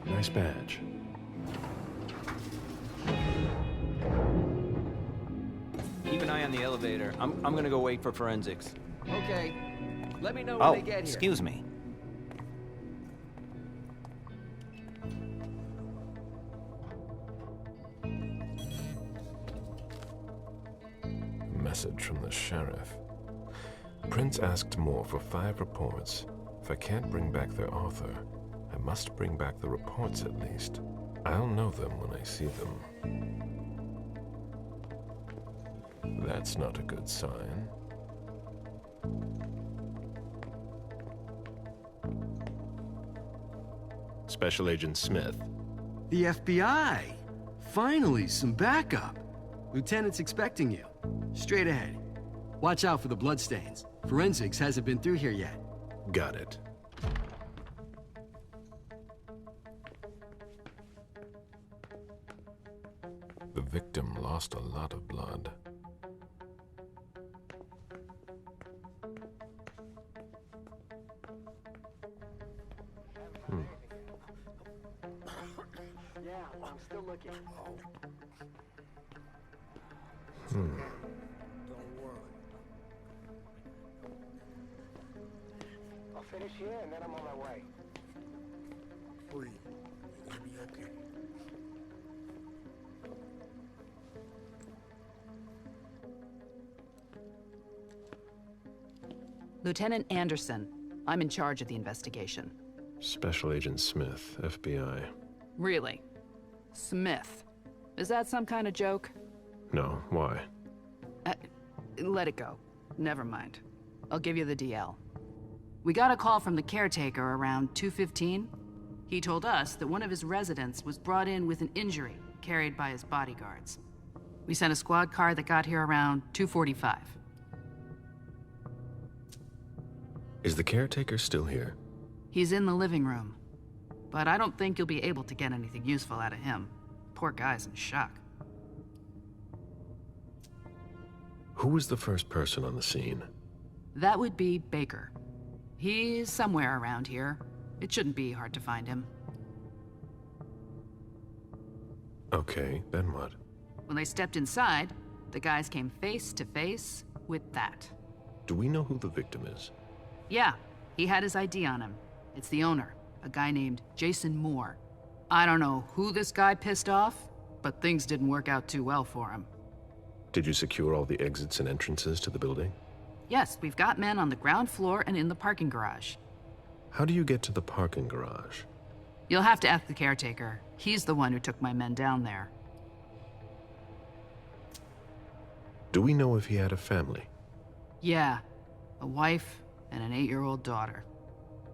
Nice badge. Keep an eye on the elevator. I'm gonna go wait for forensics. Okay. Let me know when they get here. Excuse me. Message from the sheriff. Prince asked more for 5 reports. If I can't bring back their author, I must bring back the reports at least. I'll know them when I see them. That's not a good sign. Special Agent Smith. The FBI! Finally, some backup. Lieutenant's expecting you. Straight ahead. Watch out for the bloodstains. Forensics hasn't been through here yet. Got it. The victim lost a lot of blood. Yeah, I'm still looking. Don't worry. I'll finish here and then I'm on my way. Free. You're gonna be okay. Lieutenant Anderson, I'm in charge of the investigation. Special Agent Smith, FBI. Really? Smith. Is that some kind of joke? No, why? Let it go. Never mind. I'll give you the DL. We got a call from the caretaker around 2:15. He told us that one of his residents was brought in with an injury carried by his bodyguards. We sent a squad car that got here around 2:45. Is the caretaker still here? He's in the living room. But I don't think you'll be able to get anything useful out of him. Poor guy's in shock. Who was the first person on the scene? That would be Baker. He's somewhere around here. It shouldn't be hard to find him. Okay, then what? When they stepped inside, the guys came face to face with that. Do we know who the victim is? Yeah, he had his ID on him. It's the owner, a guy named Jason Moore. I don't know who this guy pissed off, but things didn't work out too well for him. Did you secure all the exits and entrances to the building? Yes, we've got men on the ground floor and in the parking garage. How do you get to the parking garage? You'll have to ask the caretaker. He's the one who took my men down there. Do we know if he had a family? Yeah, a wife and an 8-year-old daughter.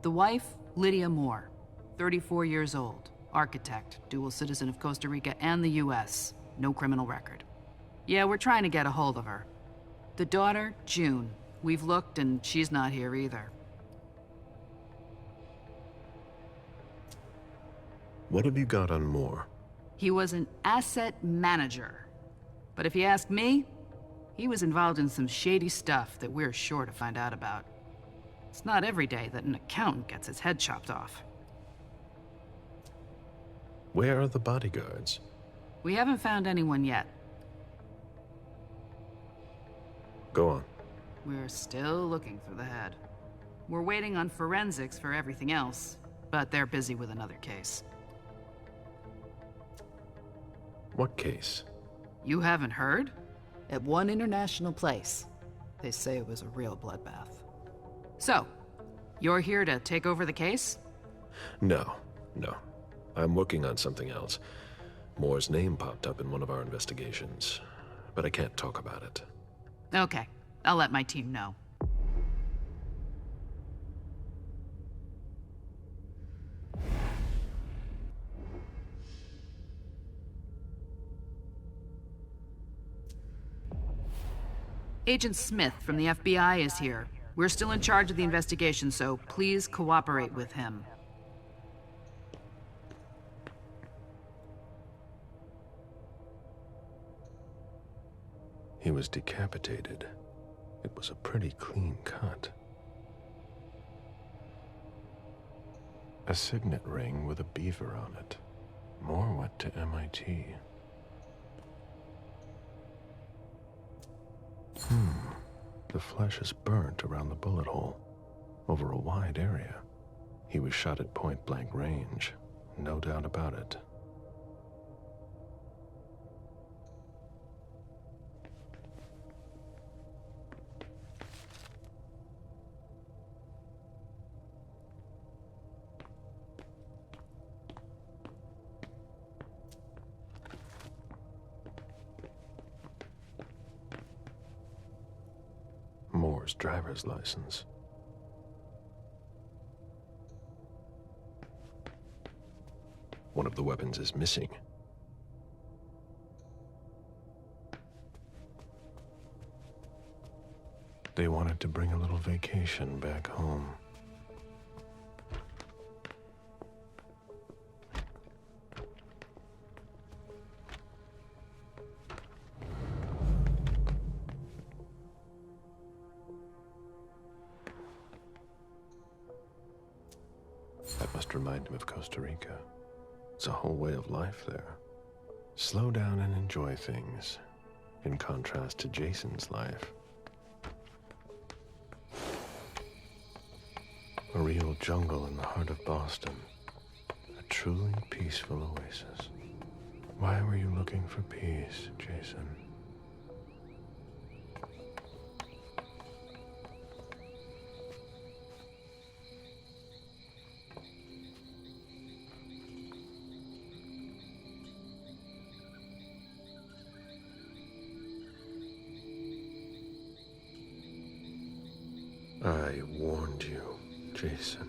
The wife, Lydia Moore, 34 years old, architect, dual citizen of Costa Rica and the US, no criminal record. Yeah, we're trying to get a hold of her. The daughter, June. We've looked and she's not here either. What have you got on Moore? He was an asset manager. But if you ask me, he was involved in some shady stuff that we're sure to find out about. It's not every day that an accountant gets his head chopped off. Where are the bodyguards? We haven't found anyone yet. Go on. We're still looking for the head. We're waiting on forensics for everything else, but they're busy with another case. What case? You haven't heard? At one international place. They say it was a real bloodbath. So, you're here to take over the case? No. I'm working on something else. Moore's name popped up in one of our investigations, but I can't talk about it. Okay, I'll let my team know. Agent Smith from the FBI is here. We're still in charge of the investigation, so please cooperate with him. He was decapitated. It was a pretty clean cut. A signet ring with a beaver on it. Moore went to MIT. The flesh is burnt around the bullet hole, over a wide area. He was shot at point-blank range, no doubt about it. Moore's driver's license. One of the weapons is missing. They wanted to bring a little vacation back home. That must remind him of Costa Rica. It's a whole way of life there. Slow down and enjoy things, in contrast to Jason's life. A real jungle in the heart of Boston. A truly peaceful oasis. Why were you looking for peace, Jason? I warned you, Jason.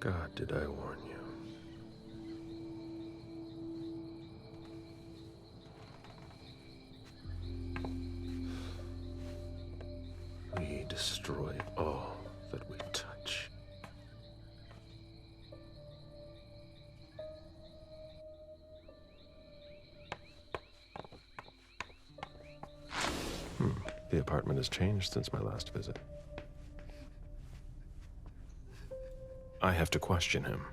God, did I warn you? We destroy all that we touch. The apartment has changed since my last visit. I have to question him.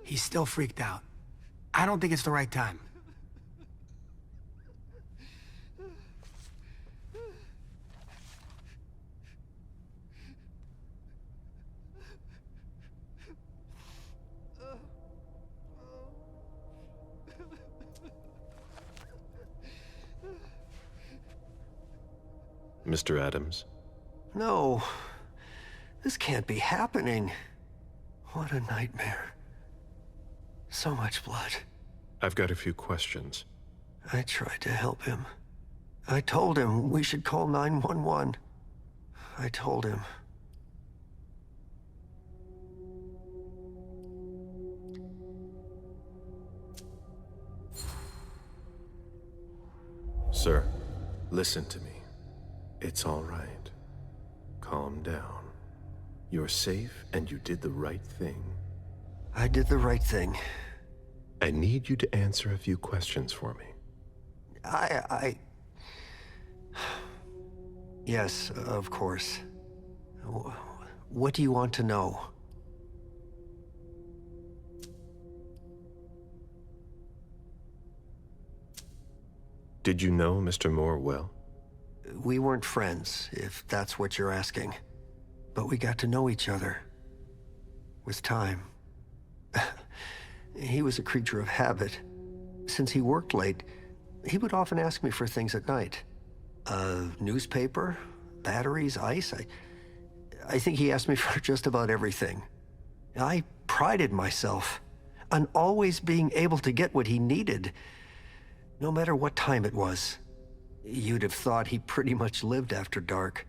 He's still freaked out. I don't think it's the right time. Mr. Adams? No. This can't be happening. What a nightmare. So much blood. I've got a few questions. I tried to help him. I told him we should call 911. I told him. Sir, listen to me. It's all right. Calm down. You're safe and you did the right thing. I did the right thing. I need you to answer a few questions for me. Yes, of course. What do you want to know? Did you know Mr. Moore well? We weren't friends, if that's what you're asking. But we got to know each other. With time. He was a creature of habit. Since he worked late, he would often ask me for things at night. A newspaper, batteries, ice. I think he asked me for just about everything. I prided myself on always being able to get what he needed, no matter what time it was. You'd have thought he pretty much lived after dark.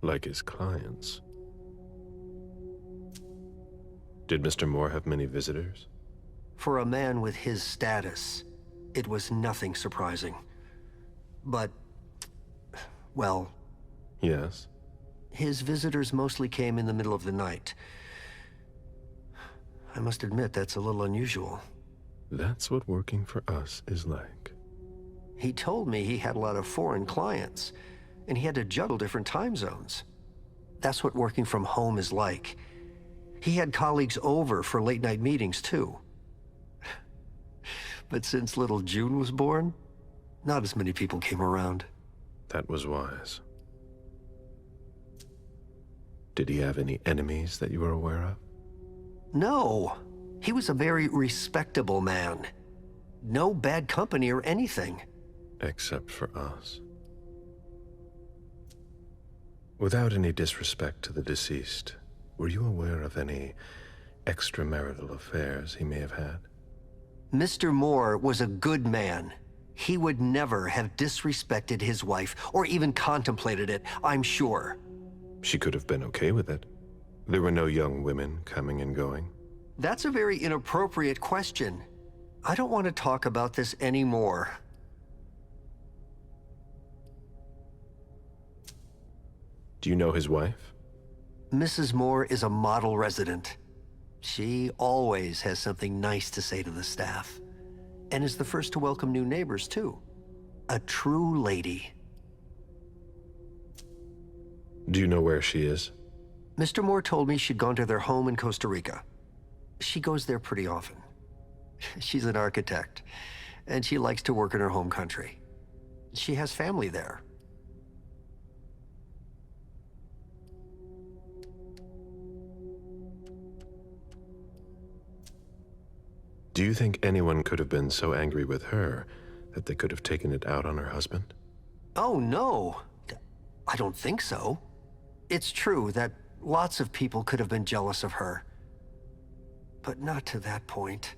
Like his clients. Did Mr. Moore have many visitors? For a man with his status, it was nothing surprising. But, well... Yes? His visitors mostly came in the middle of the night. I must admit, that's a little unusual. That's what working for us is like. He told me he had a lot of foreign clients, and he had to juggle different time zones. That's what working from home is like. He had colleagues over for late-night meetings, too. But since little June was born, not as many people came around. That was wise. Did he have any enemies that you were aware of? No. He was a very respectable man. No bad company or anything. Except for us. Without any disrespect to the deceased, were you aware of any extramarital affairs he may have had? Mr. Moore was a good man. He would never have disrespected his wife, or even contemplated it, I'm sure. She could have been okay with it. There were no young women coming and going. That's a very inappropriate question. I don't want to talk about this anymore. Do you know his wife? Mrs. Moore is a model resident. She always has something nice to say to the staff, and is the first to welcome new neighbors, too. A true lady. Do you know where she is? Mr. Moore told me she'd gone to their home in Costa Rica. She goes there pretty often. She's an architect, and she likes to work in her home country. She has family there. Do you think anyone could have been so angry with her that they could have taken it out on her husband? Oh, no. I don't think so. It's true that lots of people could have been jealous of her. But not to that point.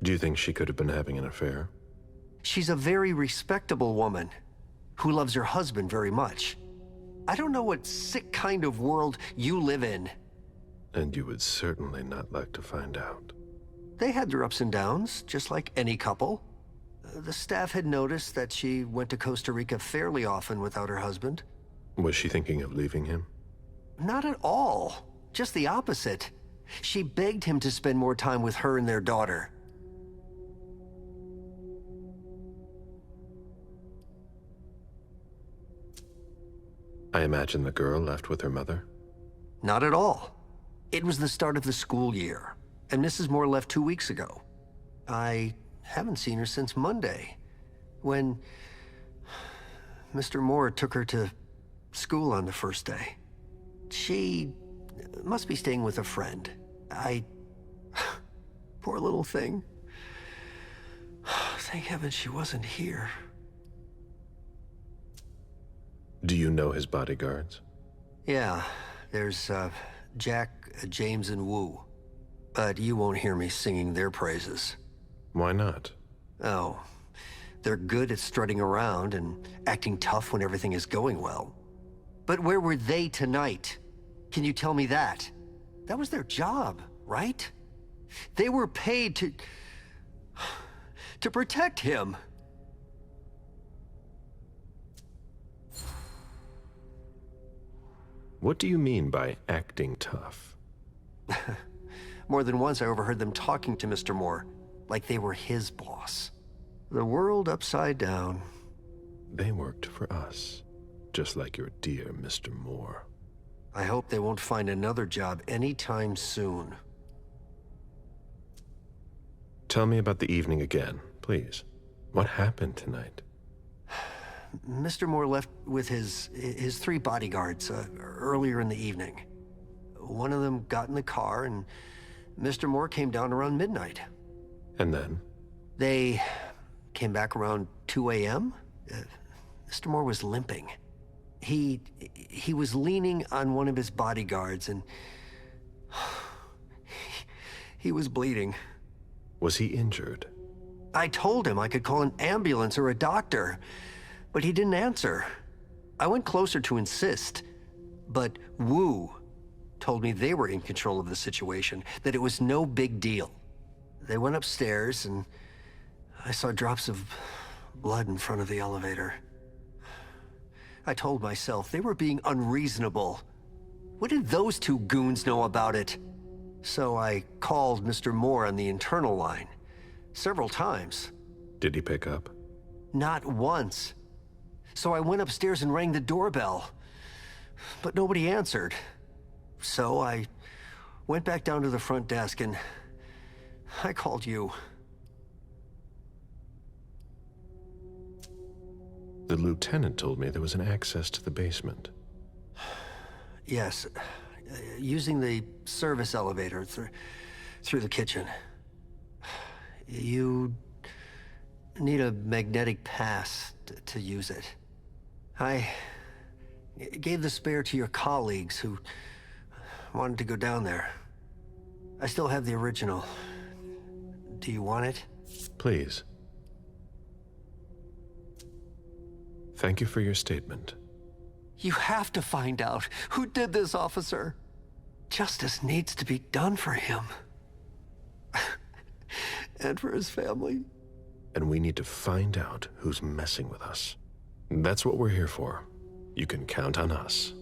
Do you think she could have been having an affair? She's a very respectable woman who loves her husband very much. I don't know what sick kind of world you live in. And you would certainly not like to find out. They had their ups and downs, just like any couple. The staff had noticed that she went to Costa Rica fairly often without her husband. Was she thinking of leaving him? Not at all. Just the opposite. She begged him to spend more time with her and their daughter. I imagine the girl left with her mother? Not at all. It was the start of the school year, and Mrs. Moore left 2 weeks ago. I haven't seen her since Monday, when Mr. Moore took her to school on the first day. She must be staying with a friend. Poor little thing. Thank heaven she wasn't here. Do you know his bodyguards? Yeah, there's Jack, James, and Wu. But you won't hear me singing their praises. Why not? Oh, they're good at strutting around and acting tough when everything is going well. But where were they tonight? Can you tell me that? That was their job, right? They were paid to protect him. What do you mean by acting tough? More than once I overheard them talking to Mr. Moore, like they were his boss. The world upside down. They worked for us, just like your dear Mr. Moore. I hope they won't find another job anytime soon. Tell me about the evening again, please. What happened tonight? Mr. Moore left with his 3 bodyguards earlier in the evening. One of them got in the car, and Mr. Moore came down around midnight. And then? They came back around 2 a.m. Mr. Moore was limping. He was leaning on one of his bodyguards, and he was bleeding. Was he injured? I told him I could call an ambulance or a doctor, but he didn't answer. I went closer to insist, but Wu told me they were in control of the situation, that it was no big deal. They went upstairs, and I saw drops of blood in front of the elevator. I told myself they were being unreasonable. What did those two goons know about it? So I called Mr. Moore on the internal line. Several times. Did he pick up? Not once. So I went upstairs and rang the doorbell. But nobody answered. So I went back down to the front desk and I called you. The lieutenant told me there was an access to the basement. Yes, using the service elevator through the kitchen. You need a magnetic pass to use it. I gave the spare to your colleagues who wanted to go down there. I still have the original. Do you want it? Please. Thank you for your statement. You have to find out who did this, officer. Justice needs to be done for him. And for his family. And we need to find out who's messing with us. That's what we're here for. You can count on us.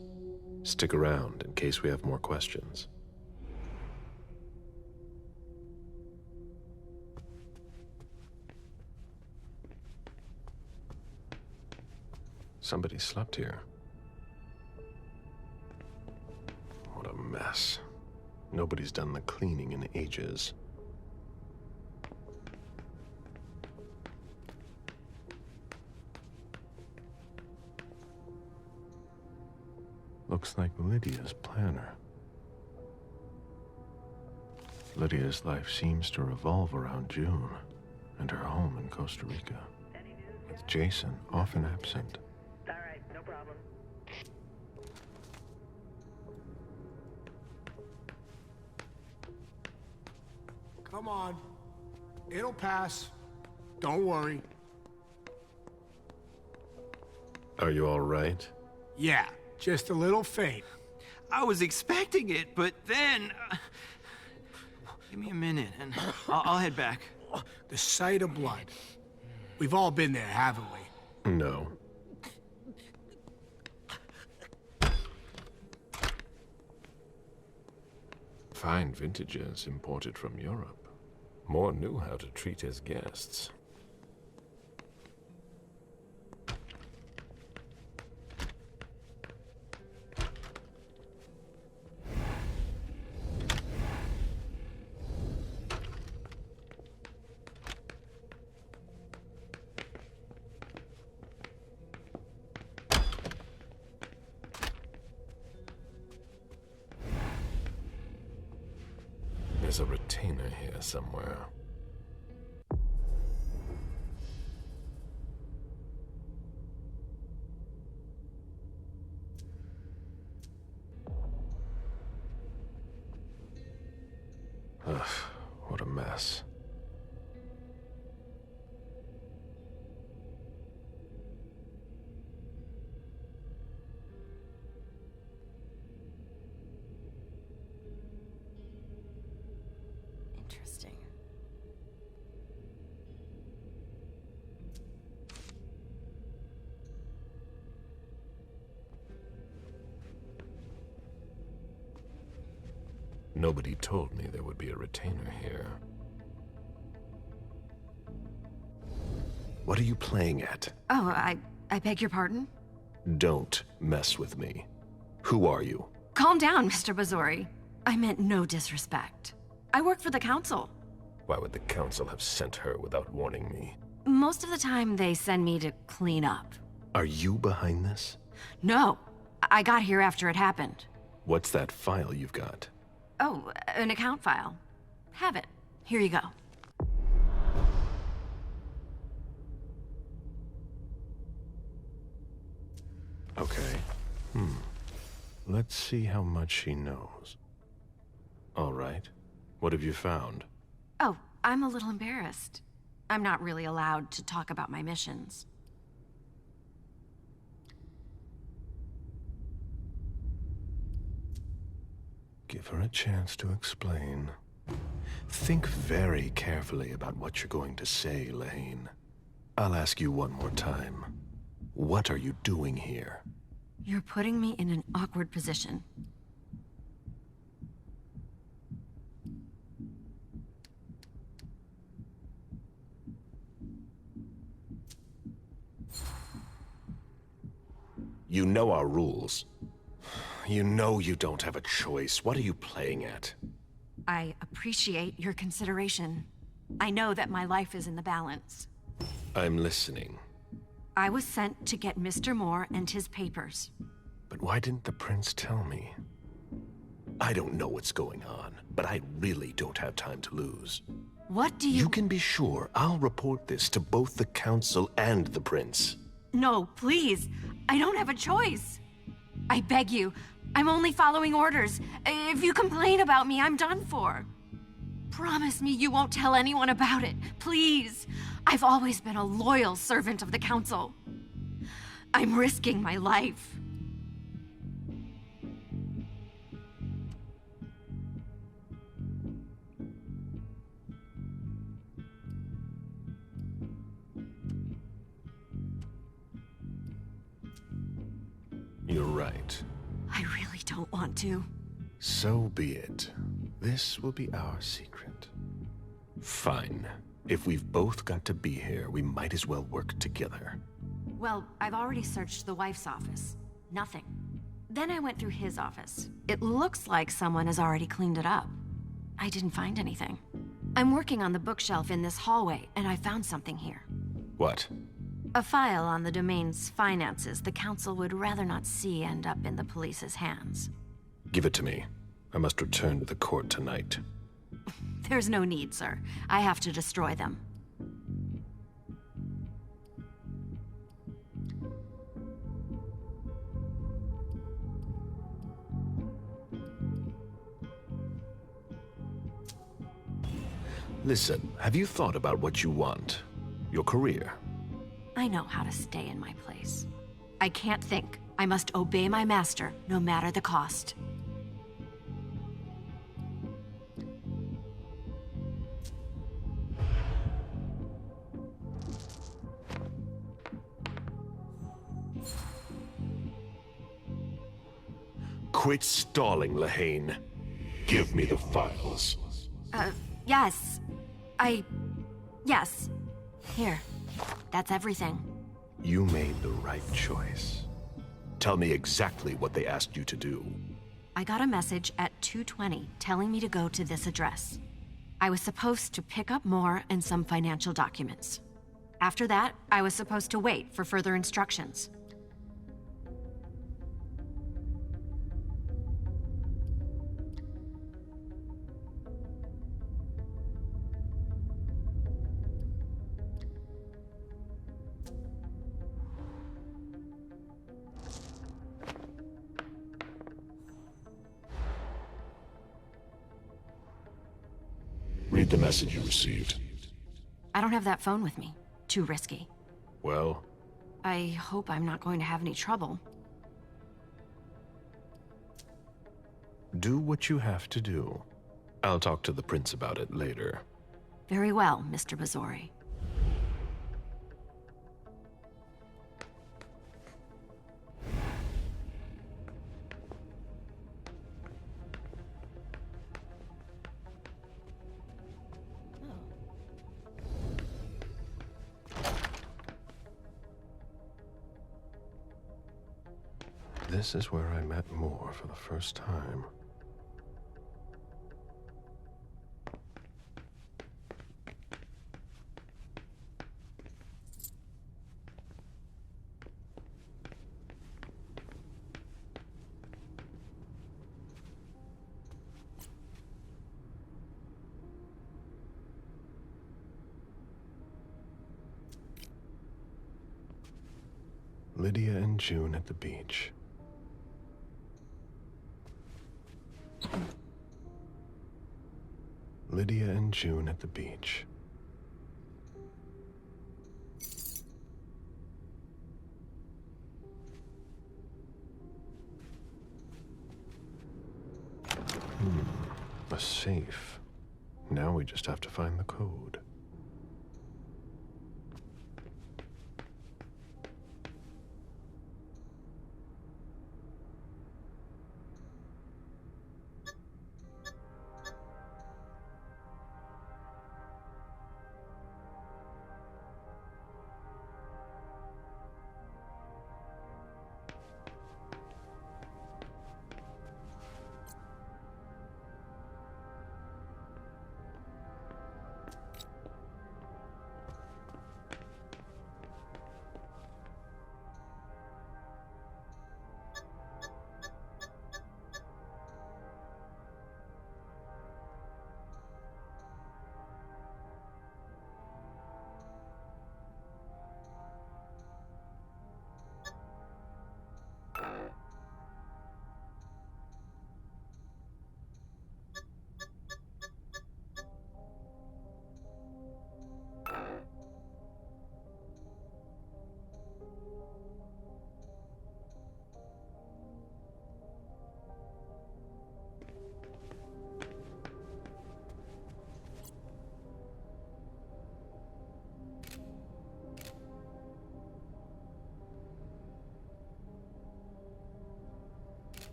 Stick around in case we have more questions. Somebody slept here. What a mess. Nobody's done the cleaning in ages. Looks like Lydia's planner. Lydia's life seems to revolve around June and her home in Costa Rica, with Jason often absent. All right, no problem. Come on. It'll pass. Don't worry. Are you all right? Yeah, just a little faint. I was expecting it, but then... give me a minute, and I'll head back. The sight of blood. We've all been there, haven't we? No. Fine vintages imported from Europe. Moore knew how to treat his guests. There's a retainer here somewhere. Ugh, what a mess. Interesting. Nobody told me there would be a retainer here. What are you playing at? Oh, I beg your pardon? Don't mess with me. Who are you? Calm down, Mr. Bazori. I meant no disrespect. I work for the council. Why would the council have sent her without warning me? Most of the time, they send me to clean up. Are you behind this? No, I got here after it happened. What's that file you've got? Oh, an account file. Have it. Here you go. Okay. Let's see how much she knows. All right. What have you found? Oh, I'm a little embarrassed. I'm not really allowed to talk about my missions. Give her a chance to explain. Think very carefully about what you're going to say, Lane. I'll ask you one more time. What are you doing here? You're putting me in an awkward position. You know our rules. You know you don't have a choice. What are you playing at? I appreciate your consideration. I know that my life is in the balance. I'm listening. I was sent to get Mr. Moore and his papers. But why didn't the prince tell me? I don't know what's going on, but I really don't have time to lose. What do you— You can be sure I'll report this to both the council and the prince. No, please. I don't have a choice. I beg you. I'm only following orders. If you complain about me, I'm done for. Promise me you won't tell anyone about it, please. I've always been a loyal servant of the council. I'm risking my life. You're right. I really don't want to. So be it. This will be our secret. Fine. If we've both got to be here, we might as well work together. Well, I've already searched the wife's office. Nothing. Then I went through his office. It looks like someone has already cleaned it up. I didn't find anything. I'm working on the bookshelf in this hallway, and I found something here. What? A file on the domain's finances the council would rather not see end up in the police's hands. Give it to me. I must return to the court tonight. There's no need, sir. I have to destroy them. Listen, have you thought about what you want? Your career? I know how to stay in my place. I can't think. I must obey my master, no matter the cost. Quit stalling, Lahane. Give me the files. Yes. Yes. Here. That's everything. You made the right choice. Tell me exactly what they asked you to do. I got a message at 2:20 telling me to go to this address. I was supposed to pick up more and some financial documents. After that, I was supposed to wait for further instructions. Read the message you received. I don't have that phone with me. Too risky. Well? I hope I'm not going to have any trouble. Do what you have to do. I'll talk to the prince about it later. Very well, Mr. Bazori. This is where I met Moore for the first time. Lydia and June at the beach. Lydia and June at the beach. A safe. Now we just have to find the code.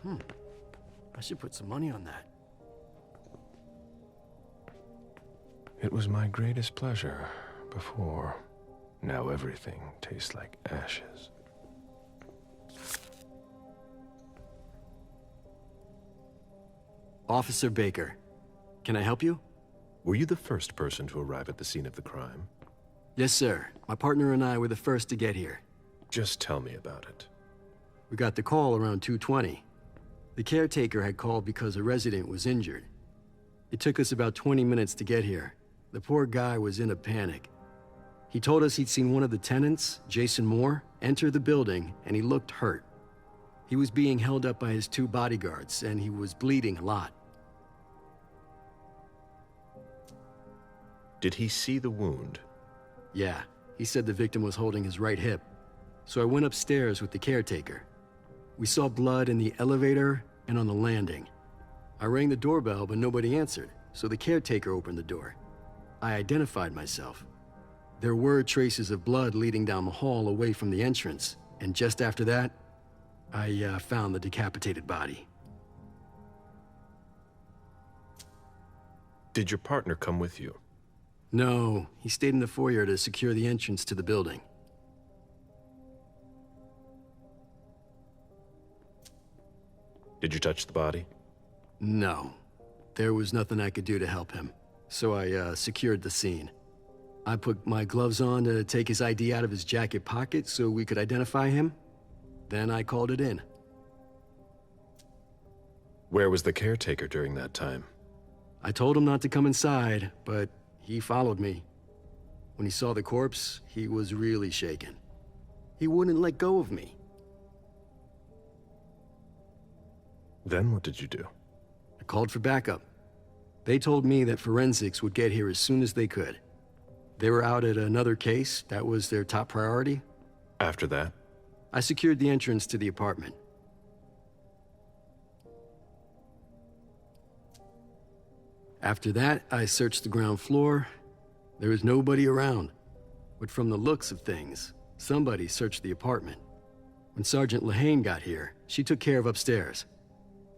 I should put some money on that. It was my greatest pleasure before. Now everything tastes like ashes. Officer Baker, can I help you? Were you the first person to arrive at the scene of the crime? Yes, sir. My partner and I were the first to get here. Just tell me about it. We got the call around 2:20. The caretaker had called because a resident was injured. It took us about 20 minutes to get here. The poor guy was in a panic. He told us he'd seen one of the tenants, Jason Moore, enter the building, and he looked hurt. He was being held up by his 2 bodyguards, and he was bleeding a lot. Did he see the wound? Yeah, he said the victim was holding his right hip. So I went upstairs with the caretaker. We saw blood in the elevator and on the landing. I rang the doorbell, but nobody answered, so the caretaker opened the door. I identified myself. There were traces of blood leading down the hall away from the entrance, and just after that, I found the decapitated body. Did your partner come with you? No, he stayed in the foyer to secure the entrance to the building. Did you touch the body? No. There was nothing I could do to help him, so I secured the scene. I put my gloves on to take his ID out of his jacket pocket so we could identify him. Then I called it in. Where was the caretaker during that time? I told him not to come inside, but he followed me. When he saw the corpse, he was really shaken. He wouldn't let go of me. Then what did you do? I called for backup. They told me that forensics would get here as soon as they could. They were out at another case. That was their top priority. After that? I secured the entrance to the apartment. After that, I searched the ground floor. There was nobody around. But from the looks of things, somebody searched the apartment. When Sergeant Lehane got here, she took care of upstairs.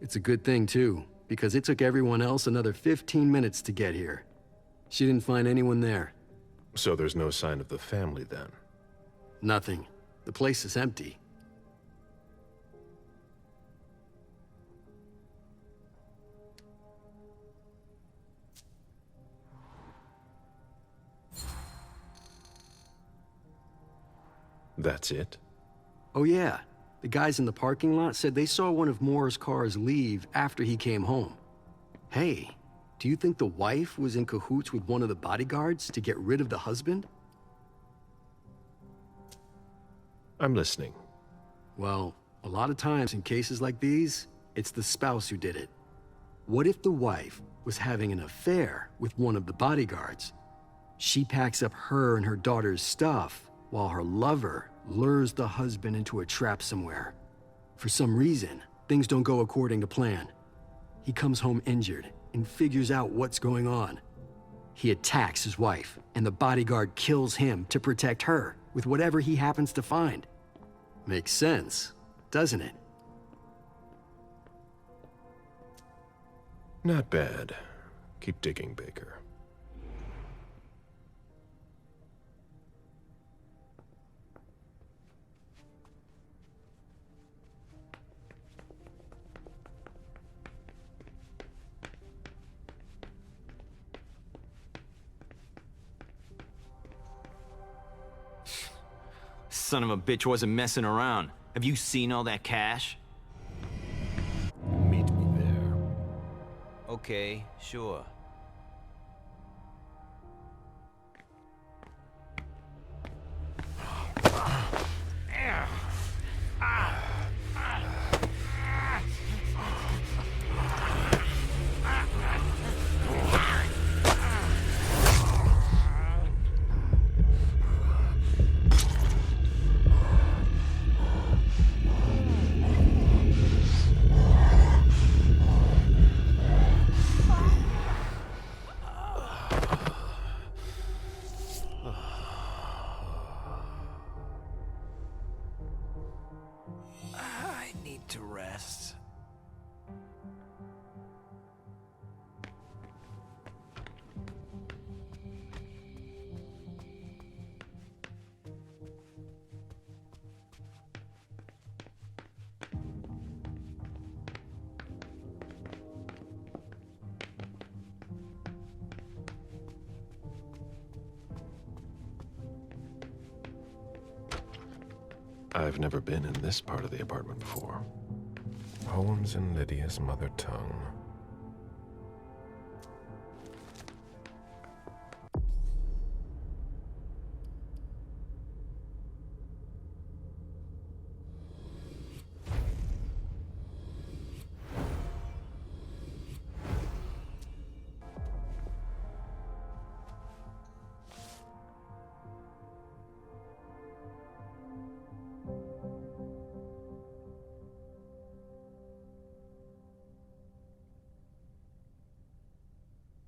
It's a good thing, too, because it took everyone else another 15 minutes to get here. She didn't find anyone there. So there's no sign of the family then? Nothing. The place is empty. That's it? Oh yeah, the guys in the parking lot said they saw one of Moore's cars leave after he came home. Hey, do you think the wife was in cahoots with one of the bodyguards to get rid of the husband? I'm listening. Well, a lot of times in cases like these, it's the spouse who did it. What if the wife was having an affair with one of the bodyguards? She packs up her and her daughter's stuff while her lover lures the husband into a trap somewhere. For some reason, things don't go according to plan. He comes home injured and figures out what's going on. He attacks his wife, and the bodyguard kills him to protect her with whatever he happens to find. Makes sense, doesn't it? Not bad. Keep digging, Baker. Son of a bitch wasn't messing around. Have you seen all that cash? Meet me there. Okay, sure. I need to rest. I've never been in this part of the apartment before. Poems in Lydia's mother tongue.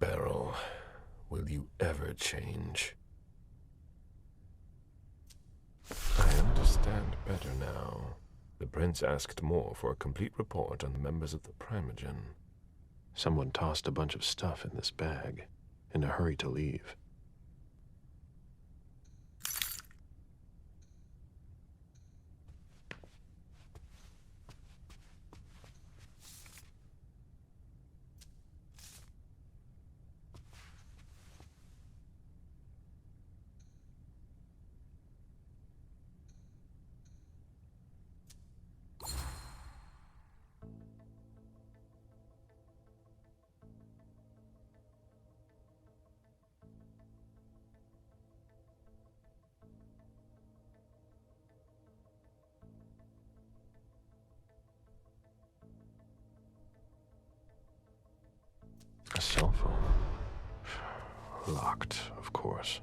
Beryl, will you ever change? I understand better now. The prince asked more for a complete report on the members of the Primogen. Someone tossed a bunch of stuff in this bag, in a hurry to leave. A cell phone. Locked, of course.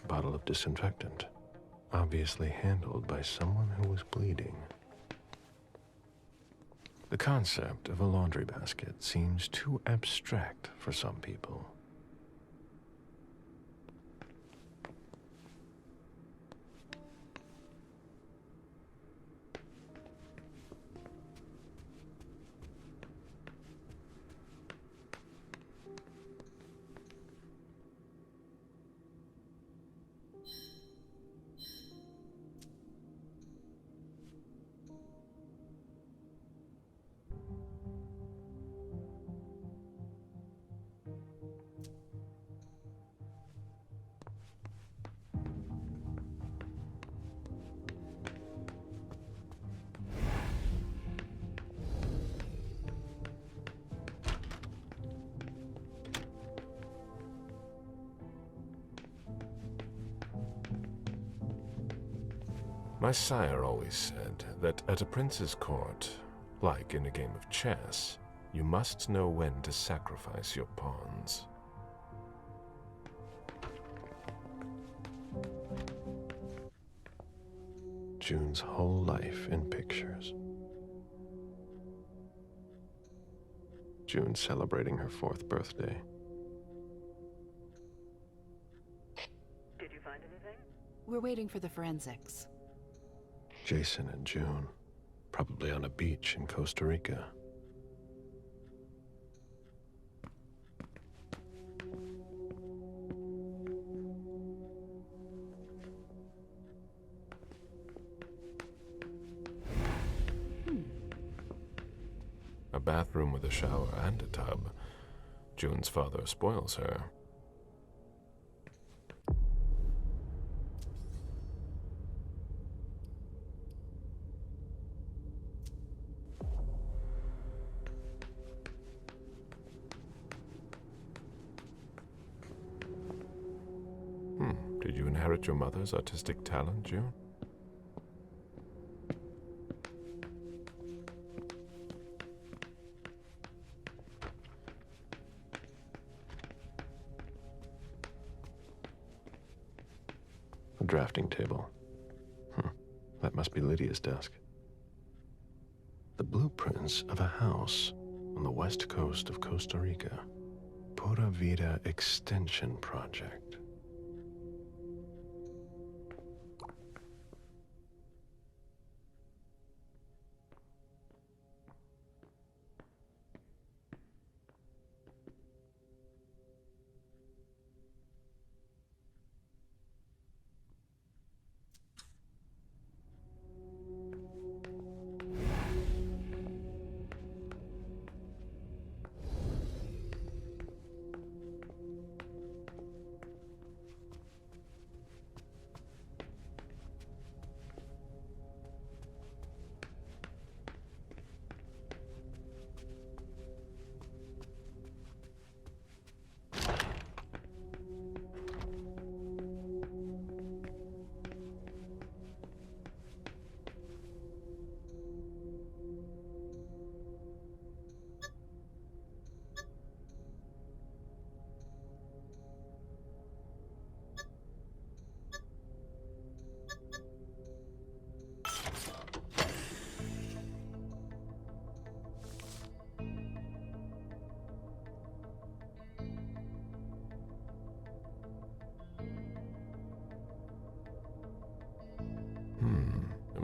Bottle of disinfectant. Obviously handled by someone who was bleeding. The concept of a laundry basket seems too abstract for some people. My sire always said that at a prince's court, like in a game of chess, you must know when to sacrifice your pawns. June's whole life in pictures. June celebrating her 4th birthday. Did you find anything? We're waiting for the forensics. Jason and June, probably on a beach in Costa Rica. A bathroom with a shower and a tub. June's father spoils her. Did you inherit your mother's artistic talent, June? A drafting table. That must be Lydia's desk. The blueprints of a house on the west coast of Costa Rica. Pura Vida Extension Project.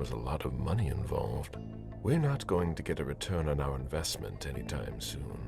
there's a lot of money involved. We're not going to get a return on our investment anytime soon.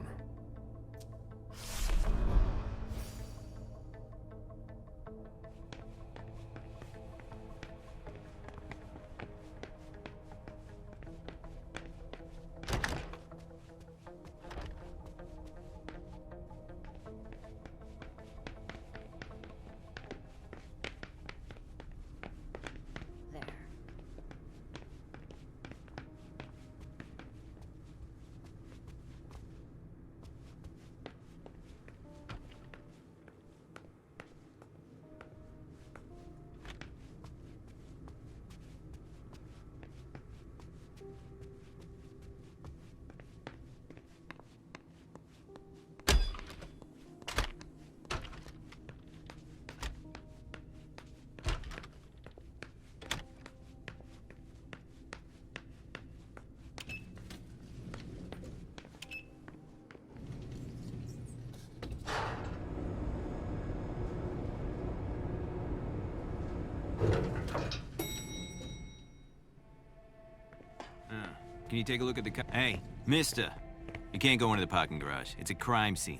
Can you take a look at the Hey, mister. You can't go into the parking garage. It's a crime scene.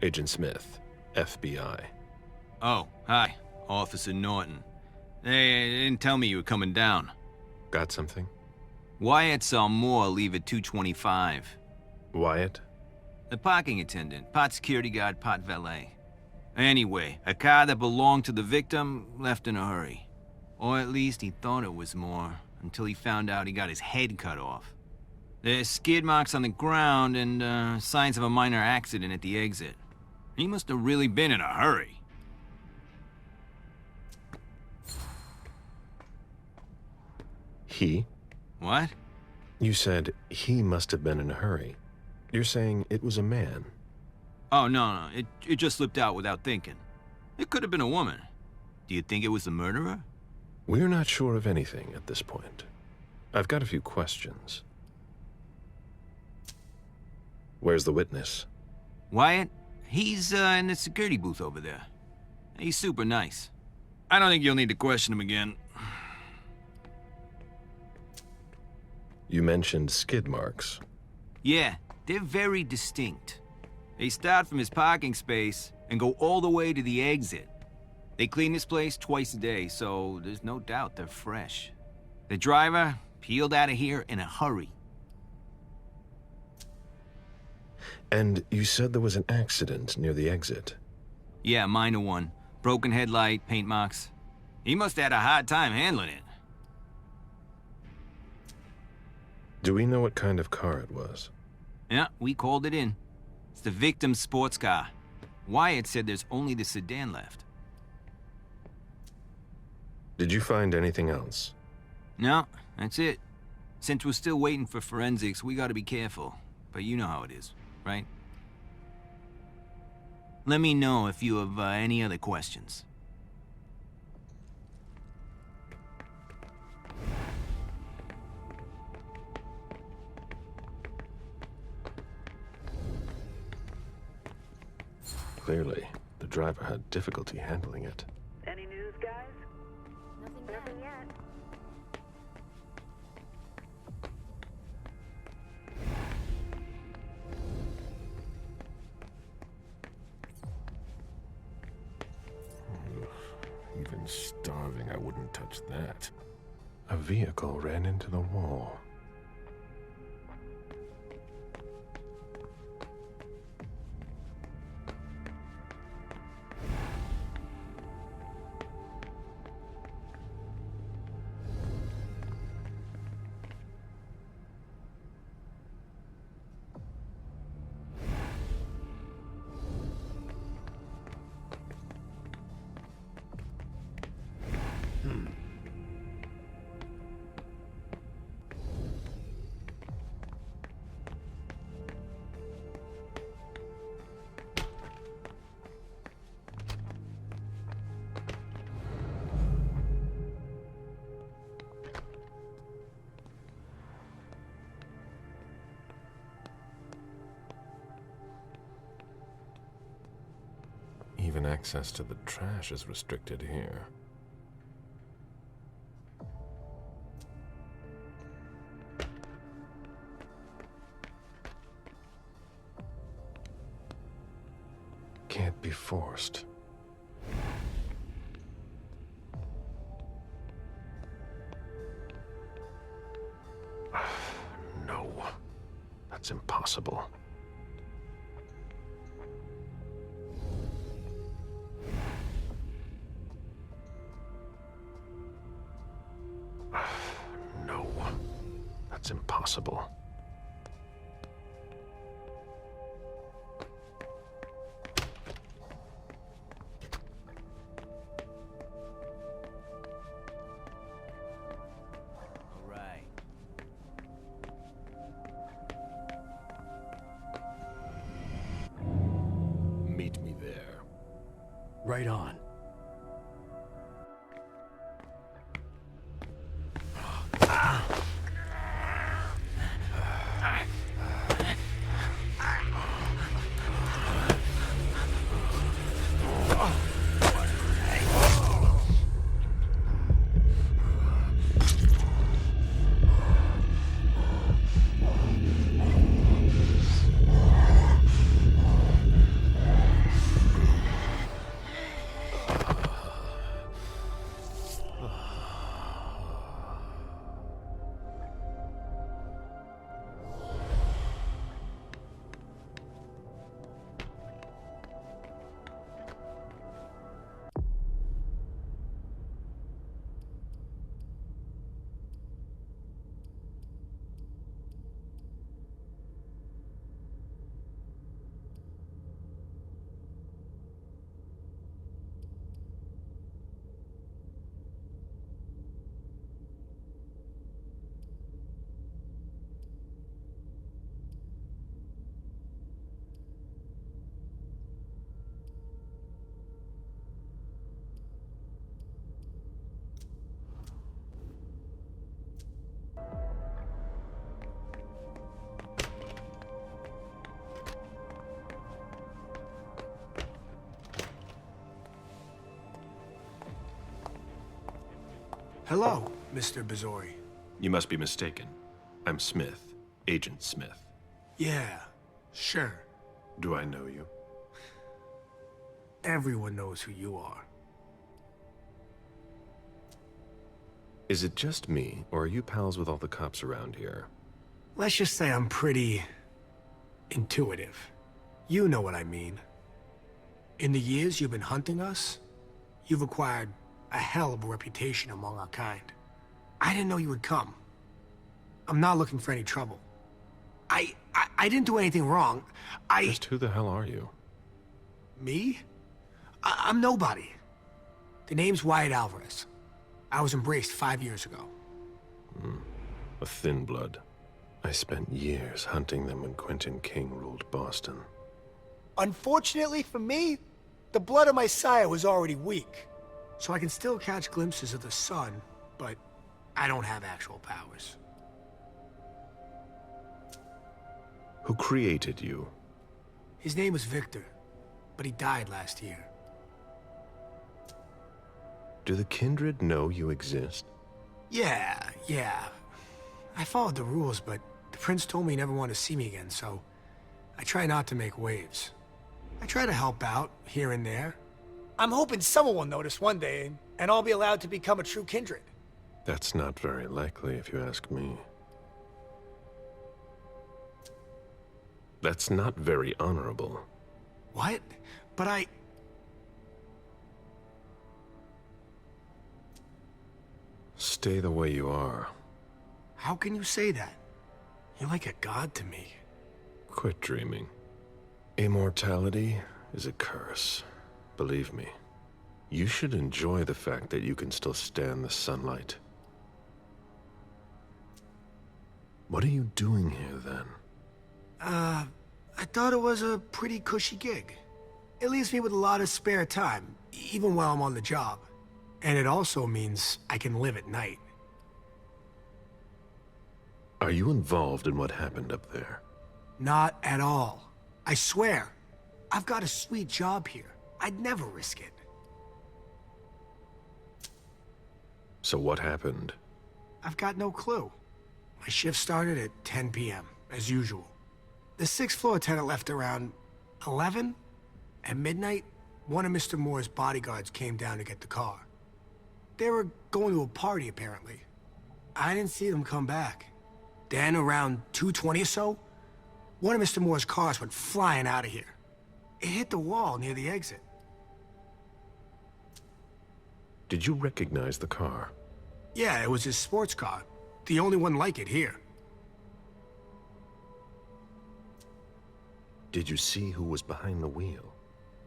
Agent Smith, FBI. Oh, hi. Officer Norton. They didn't tell me you were coming down. Got something? Wyatt saw Moore leave at 2:25. Wyatt? The parking attendant. Part security guard, part valet. Anyway, a car that belonged to the victim left in a hurry. Or at least he thought it was Moore, until he found out he got his head cut off. There's skid marks on the ground and signs of a minor accident at the exit. He must have really been in a hurry. He? What? You said he must have been in a hurry. You're saying it was a man. Oh, no. It just slipped out without thinking. It could have been a woman. Do you think it was the murderer? We're not sure of anything at this point. I've got a few questions. Where's the witness? Wyatt? He's in the security booth over there. He's super nice. I don't think you'll need to question him again. You mentioned skid marks. Yeah, they're very distinct. They start from his parking space and go all the way to the exit. They clean this place twice a day, so there's no doubt they're fresh. The driver peeled out of here in a hurry. And you said there was an accident near the exit. Yeah, a minor one. Broken headlight, paint marks. He must have had a hard time handling it. Do we know what kind of car it was? Yeah, we called it in. It's the victim's sports car. Wyatt said there's only the sedan left. Did you find anything else? No, that's it. Since we're still waiting for forensics, we gotta be careful. But you know how it is, right? Let me know if you have any other questions. Clearly, the driver had difficulty handling it. Any news, guys? Nothing yet. Even starving, I wouldn't touch that. A vehicle ran into the wall. Even access to the trash is restricted here. it be forced? No, that's impossible. No, that's impossible. Meet me there. Right on. Hello, Mr. Bizori. You must be mistaken. I'm Smith, Agent Smith. Yeah, sure. Do I know you? Everyone knows who you are. Is it just me, or are you pals with all the cops around here? Let's just say I'm pretty intuitive. You know what I mean. In the years you've been hunting us, you've acquired a hell of a reputation among our kind. I didn't know you would come. I'm not looking for any trouble. I didn't do anything wrong. Just who the hell are you? Me? I'm nobody. The name's Wyatt Alvarez. I was embraced 5 years ago. A thin blood. I spent years hunting them when Quentin King ruled Boston. Unfortunately for me, the blood of my sire was already weak. So I can still catch glimpses of the sun, but I don't have actual powers. Who created you? His name was Victor, but he died last year. Do the kindred know you exist? Yeah. I followed the rules, but the prince told me he never wanted to see me again, so I try not to make waves. I try to help out, here and there. I'm hoping someone will notice one day, and I'll be allowed to become a true kindred. That's not very likely, if you ask me. That's not very honorable. What? But Stay the way you are. How can you say that? You're like a god to me. Quit dreaming. Immortality is a curse. Believe me. You should enjoy the fact that you can still stand the sunlight. What are you doing here, then? I thought it was a pretty cushy gig. It leaves me with a lot of spare time, even while I'm on the job. And it also means I can live at night. Are you involved in what happened up there? Not at all. I swear. I've got a sweet job here. I'd never risk it. So what happened? I've got no clue. My shift started at 10 p.m., as usual. The 6th floor tenant left around 11, At midnight, one of Mr. Moore's bodyguards came down to get the car. They were going to a party, apparently. I didn't see them come back. Then, around 2:20 or so, one of Mr. Moore's cars went flying out of here. It hit the wall near the exit. Did you recognize the car? Yeah, it was his sports car. The only one like it here. Did you see who was behind the wheel?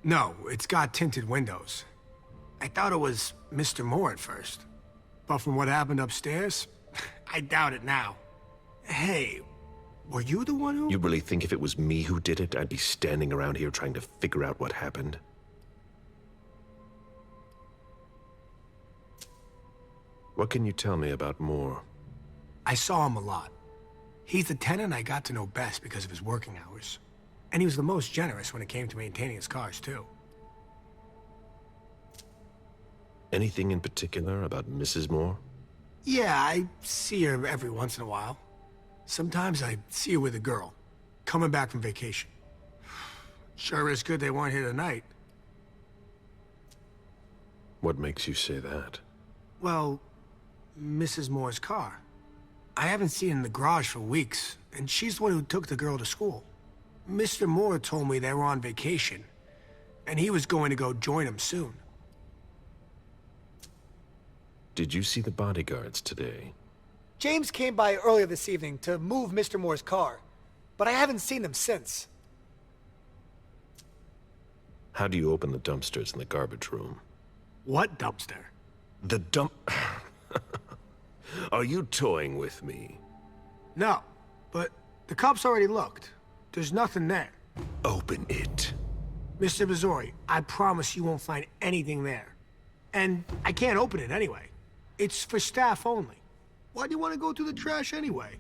No, it's got tinted windows. I thought it was Mr. Moore at first. But from what happened upstairs, I doubt it now. Hey, were you the one who... You really think if it was me who did it, I'd be standing around here trying to figure out what happened? What can you tell me about Moore? I saw him a lot. He's the tenant I got to know best because of his working hours. And he was the most generous when it came to maintaining his cars, too. Anything in particular about Mrs. Moore? Yeah, I see her every once in a while. Sometimes I see her with a girl, coming back from vacation. Sure is good they weren't here tonight. What makes you say that? Well, Mrs. Moore's car. I haven't seen her in the garage for weeks, and she's the one who took the girl to school. Mr. Moore told me they were on vacation, and he was going to go join them soon. Did you see the bodyguards today? James came by earlier this evening to move Mr. Moore's car, but I haven't seen them since. How do you open the dumpsters in the garbage room? What dumpster? The dump... Are you toying with me? No, but the cops already looked. There's nothing there. Open it. Mr. Missouri, I promise you won't find anything there. And I can't open it anyway. It's for staff only. Why do you want to go through the trash anyway?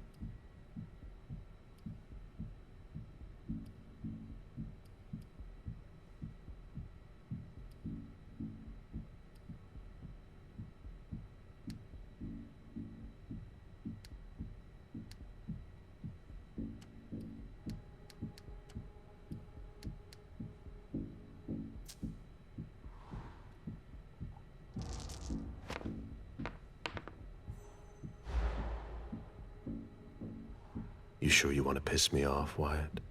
You sure you want to piss me off, Wyatt?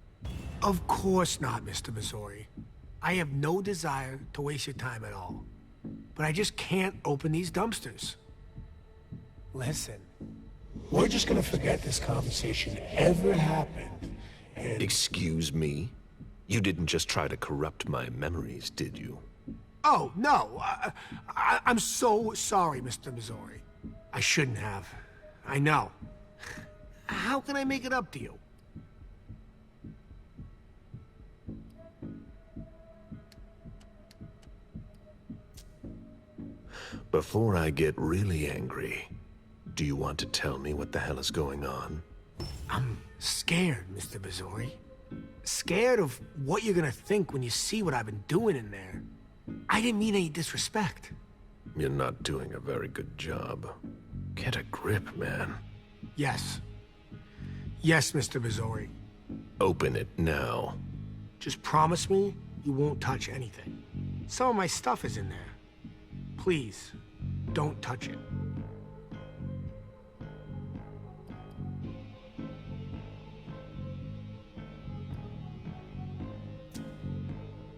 Of course not, Mr. Missouri. I have no desire to waste your time at all. But I just can't open these dumpsters. Listen, we're just gonna forget this conversation ever happened, and... Excuse me? You didn't just try to corrupt my memories, did you? Oh, no. I'm so sorry, Mr. Missouri. I shouldn't have. I know. How can I make it up to you? Before I get really angry, do you want to tell me what the hell is going on? I'm scared, Mr. Missouri. Scared of what you're gonna think when you see what I've been doing in there. I didn't mean any disrespect. You're not doing a very good job. Get a grip, man. Yes. Yes, Mr. Missouri. Open it now. Just promise me you won't touch anything. Some of my stuff is in there. Please, don't touch it.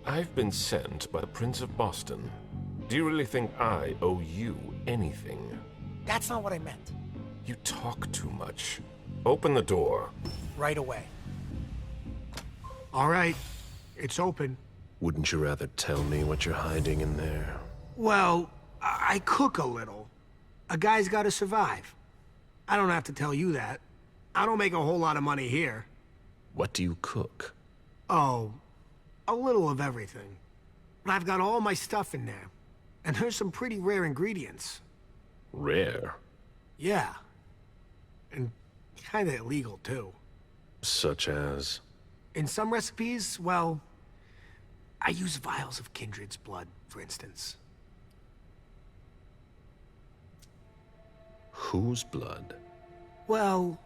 I've been sent by the Prince of Boston. Do you really think I owe you anything? That's not what I meant. You talk too much. Open the door. Right away. All right, it's open. Wouldn't you rather tell me what you're hiding in there? Well, I cook a little. A guy's gotta survive. I don't have to tell you that. I don't make a whole lot of money here. What do you cook? Oh, a little of everything. But I've got all my stuff in there. And there's some pretty rare ingredients. Rare? Yeah. And kinda illegal, too. Such as? In some recipes, well, I use vials of kindred's blood, for instance. Whose blood? Well,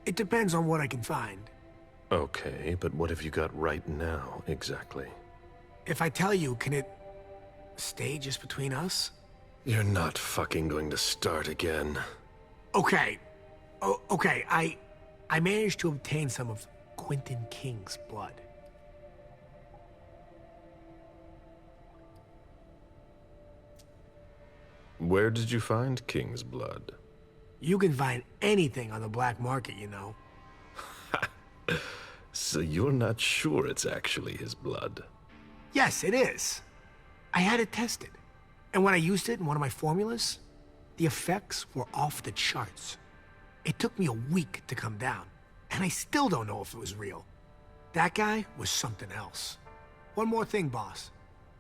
it depends on what I can find. Okay, but what have you got right now, exactly? If I tell you, can it stay just between us? You're not fucking going to start again. Okay. Okay, I managed to obtain some of Quentin King's blood. Where did you find King's blood? You can find anything on the black market, you know. So you're not sure it's actually his blood? Yes, it is. I had it tested. And when I used it in one of my formulas, the effects were off the charts. It took me a week to come down, and I still don't know if it was real. That guy was something else. One more thing, boss.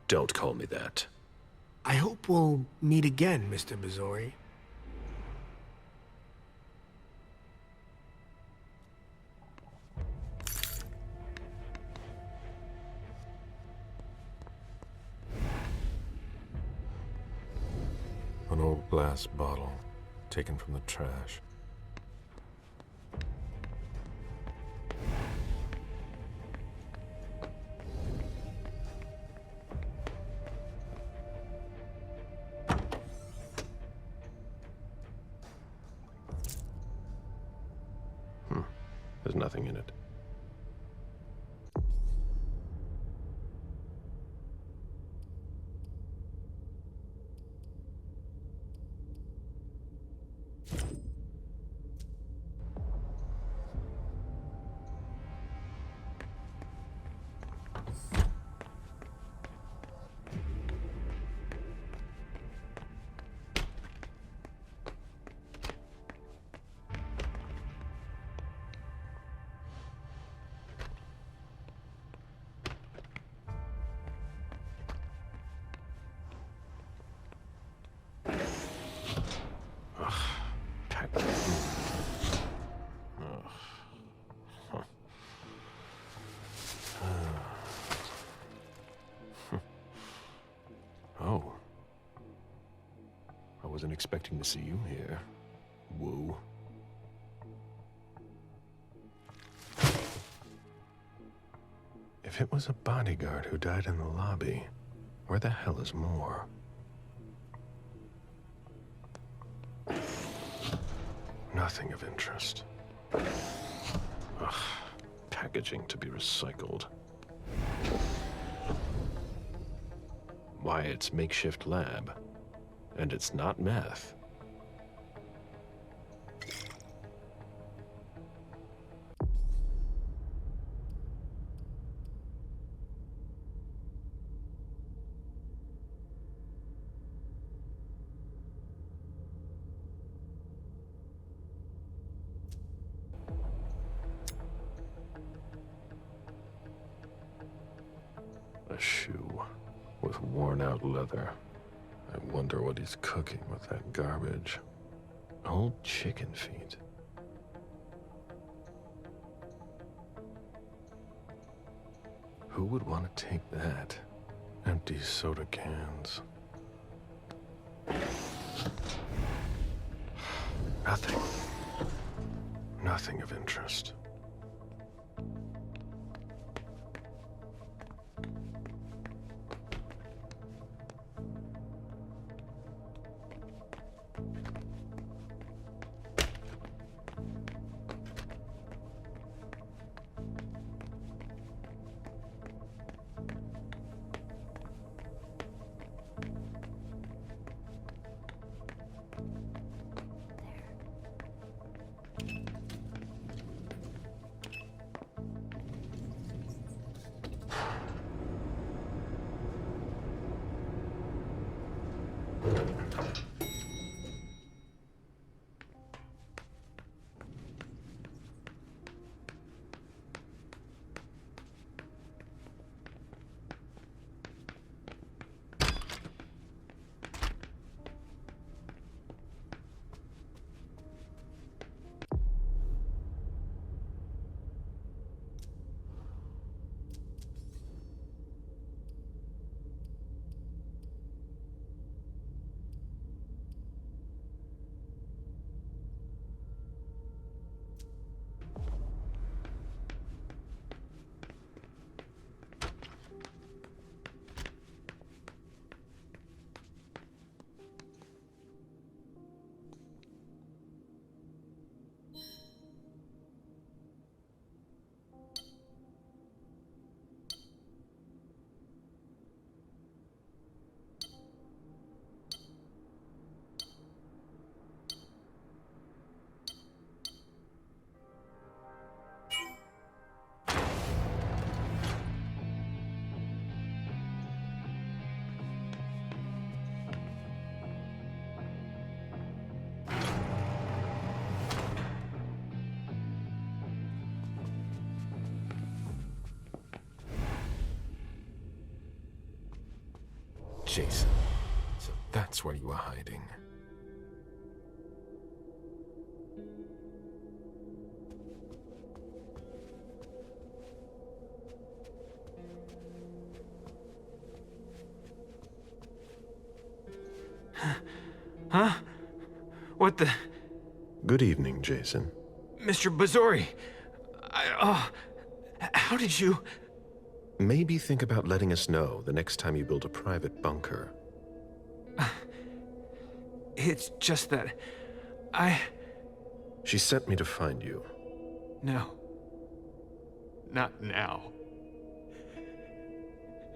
Don't call me that. I hope we'll meet again, Mr. Missouri. An old glass bottle taken from the trash. There's nothing in it. Oh. I wasn't expecting to see you here. Woo. If it was a bodyguard who died in the lobby, where the hell is Moore? Nothing of interest. Ugh, packaging to be recycled. Why, it's makeshift lab. And it's not meth. A shoe with worn-out leather. I wonder what he's cooking with that garbage. Old chicken feet. Who would want to take that? Empty soda cans. Nothing. Nothing of interest. Jason, so that's where you are hiding. Huh? What the... Good evening, Jason. Mr. Bazzori, how did you... Maybe think about letting us know the next time you build a private bunker. It's just that... She sent me to find you. No. Not now.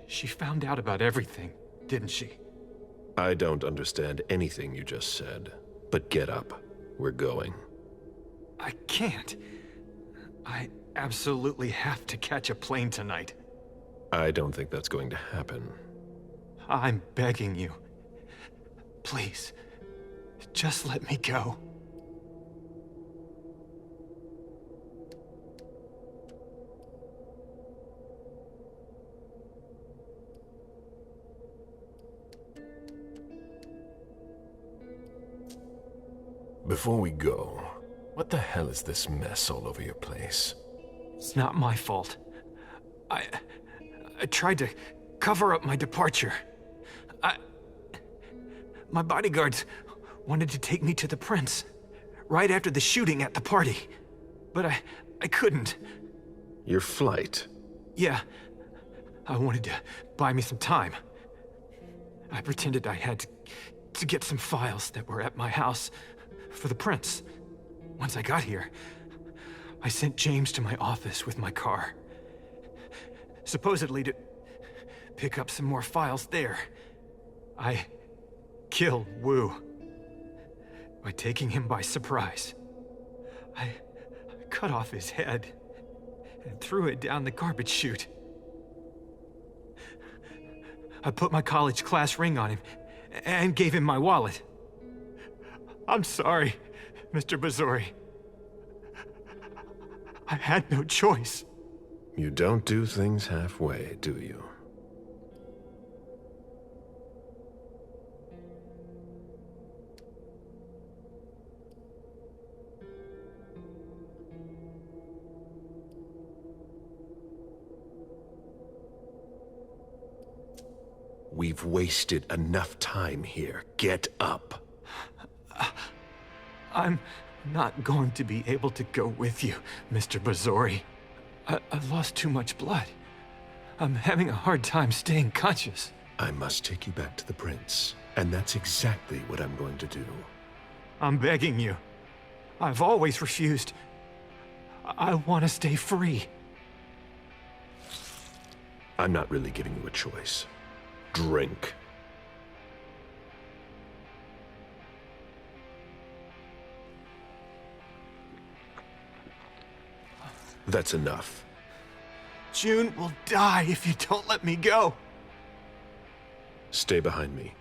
She found out about everything, didn't she? I don't understand anything you just said, but get up. We're going. I can't. I absolutely have to catch a plane tonight. I don't think that's going to happen. I'm begging you. Please, just let me go. Before we go, what the hell is this mess all over your place? It's not my fault. I tried to cover up my departure. My bodyguards wanted to take me to the prince right after the shooting at the party, but I couldn't. Your flight? Yeah, I wanted to buy me some time. I pretended I had to get some files that were at my house for the prince. Once I got here, I sent James to my office with my car. Supposedly to pick up some more files there. I killed Wu by taking him by surprise. I cut off his head and threw it down the garbage chute. I put my college class ring on him and gave him my wallet. I'm sorry, Mr. Bazzori. I had no choice. You don't do things halfway, do you? We've wasted enough time here. Get up. I'm not going to be able to go with you, Mr. Bazzori. I've lost too much blood. I'm having a hard time staying conscious. I must take you back to the prince, and that's exactly what I'm going to do. I'm begging you. I've always refused. I want to stay free. I'm not really giving you a choice. Drink. That's enough. June will die if you don't let me go. Stay behind me.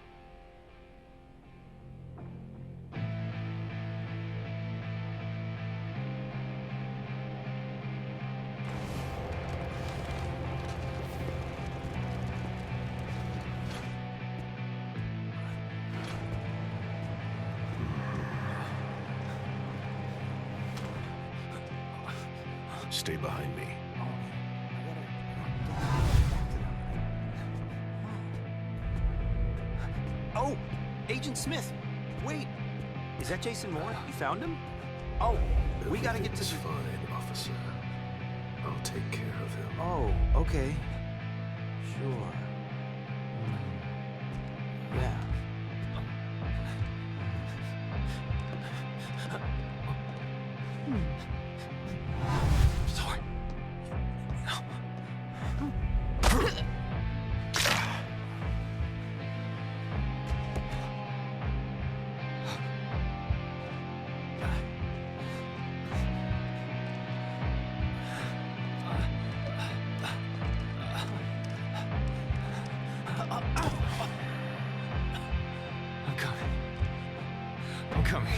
Stay behind me. Oh, Agent Smith. Wait. Is that Jason Moore? You found him? Oh, we gotta get to Everything's fine, officer. I'll take care of him. Oh, okay. Sure. Yeah. Sorry. I'm coming. I'm coming.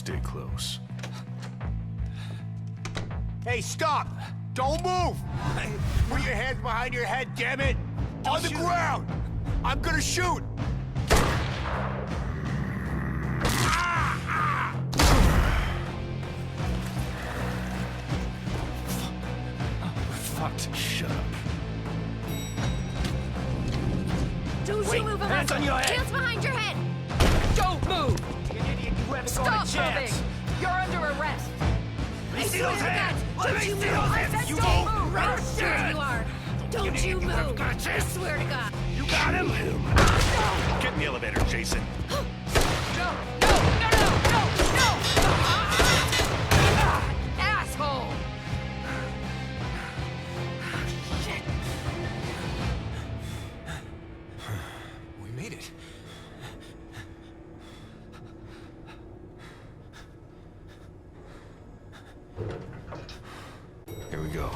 stay close. Hey, stop! Don't move! Put your hands behind your head, damn it! On the ground! I'm gonna shoot! Fucked. Shut up. Don't Wait, you move unless hands on your head. Hands behind your head! Don't move! You idiot, you haven't got Stop a chance! moving! You're under arrest! Let me see swear those to God, hands! Let don't me you see move! those I hands! said You don't won't! move! Right sure you are! Don't you idiot, you haven't move! got a I chance! swear to God! You got him? Get in the elevator, Jason. No! No! No! No! No! No! Asshole! Shit! We made it. Here we go.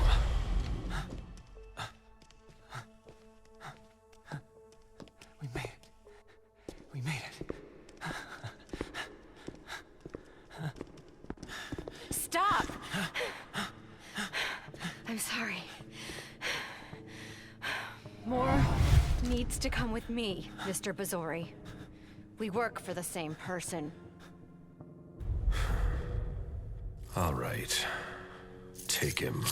We made it. We made it. Stop! I'm sorry. Moore needs to come with me, Mr. Bazori. We work for the same person. All right. Take him.